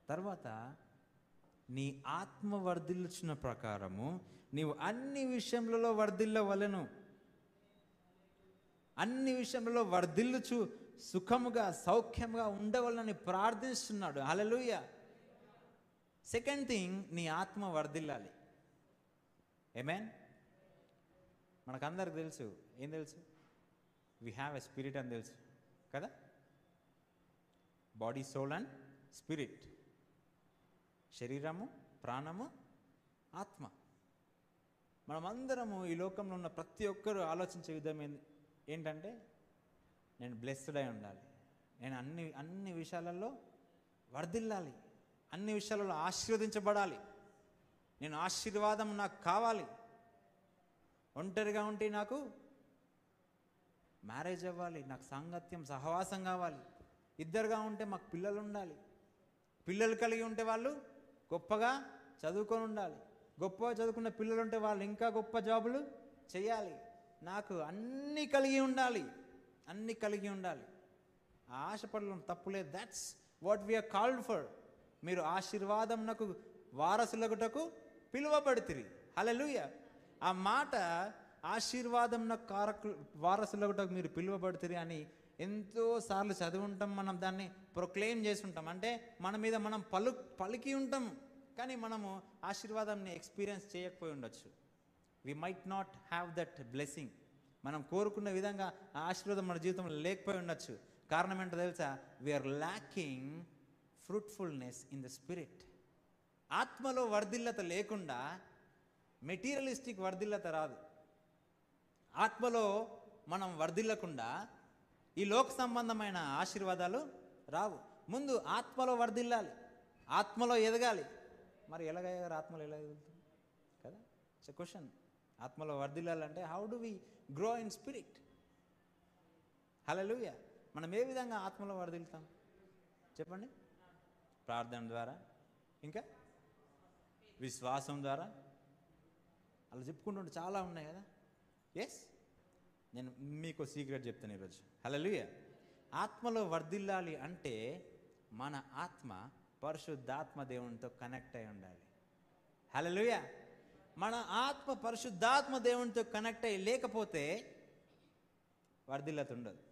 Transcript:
తర్వాత నీ ఆత్మ వర్ధిల్లుచున్న ప్రకారము నీవు అన్ని విషయములలో వర్ధిల్లవలెను. అన్ని విషయములలో వర్ధిల్లుచు సుఖముగా సౌఖ్యముగా ఉండవలనని ప్రార్థిస్తున్నాడు. హల్లెలూయా. సెకండ్ థింగ్, నీ ఆత్మ వర్ధిల్లాలి. ఆమేన్. మనకందరికి తెలుసు, ఏం తెలుసు? వి హ్యావ్ ఎ స్పిరిట్ అని తెలుసు కదా. Body, soul and spirit. శరీరము, ప్రాణము, ఆత్మ. మనమందరము ఈ లోకంలో ఉన్న ప్రతి ఒక్కరూ ఆలోచించే విధం ఏంటంటే, నేను బ్లెస్డ్ అయి ఉండాలి, నేను అన్ని విషయాలలో వర్ధిల్లాలి, అన్ని విషయాలలో ఆశీర్వదించబడాలి, నేను ఆశీర్వాదం నాకు కావాలి, ఒంటరిగా ఉంటే నాకు మ్యారేజ్ అవ్వాలి, నాకు సాంగత్యం సహవాసం కావాలి, ఇద్దరుగా ఉంటే మాకు పిల్లలు ఉండాలి, పిల్లలు కలిగి ఉంటే వాళ్ళు గొప్పగా చదువుకొని ఉండాలి, గొప్పగా చదువుకున్న పిల్లలు ఉంటే వాళ్ళు ఇంకా గొప్ప జాబులు చేయాలి, నాకు అన్నీ కలిగి ఉండాలి, అన్నీ కలిగి ఉండాలి. ఆ ఆశపడడం తప్పులేదు. That's what we're called for. మీరు ఆశీర్వాదం నాకు వారసులగుటకు పిలువబడితిరి. హల్లెలూయా. ఆ మాట ఆశీర్వాదం నాకు వారసులగుటకు మీరు పిలువబడితిరి అని ఎంతోసార్లు చదివి ఉంటాం. మనం దాన్ని ప్రొక్లెయిమ్ చేసి ఉంటాం. అంటే మన మీద మనం పలికి ఉంటాం, కానీ మనము ఆశీర్వాదాన్ని ఎక్స్పీరియన్స్ చేయకపోయి ఉండొచ్చు. We might not have that blessing. మనం కోరుకున్న విధంగా ఆ ఆశీర్వాదం మన జీవితంలో లేకపోయి ఉండొచ్చు. కారణం ఏంటో తెలుసా? We're lacking fruitfulness in the spirit. ఆత్మలో వర్ధిల్లత లేకుండా మెటీరియలిస్టిక్ వర్ధిల్లత రాదు. ఆత్మలో మనం వర్ధిల్లకుండా ఈ లోక సంబంధమైన ఆశీర్వాదాలు రావు. ముందు ఆత్మలో వర్ధిల్లాలి, ఆత్మలో ఎదగాలి. మరి ఎలాగయ్యారు? ఆత్మలో ఎలా ఎదుగుతుంది కదా? It's a question. ఆత్మలో వర్ధిల్లాలంటే how do we grow in spirit? Hallelujah. మనం ఏ విధంగా ఆత్మలో వర్ధిల్తాం చెప్పండి? ప్రార్థన ద్వారా, ఇంకా విశ్వాసం ద్వారా, అలా చెప్పుకుంటుంటే చాలా ఉన్నాయి కదా. ఎస్, నేను మీకు సీక్రెట్ చెప్తాను ఈరోజు. హల్లెలూయా. ఆత్మలో వర్ధిల్లాలి అంటే మన ఆత్మ పరిశుద్ధాత్మ దేవునితో కనెక్ట్ అయి ఉండాలి. హల్లెలూయా. మన ఆత్మ పరిశుద్ధాత్మ దేవునితో కనెక్ట్ అయ్యి లేకపోతే వర్ధిల్లత ఉండదు.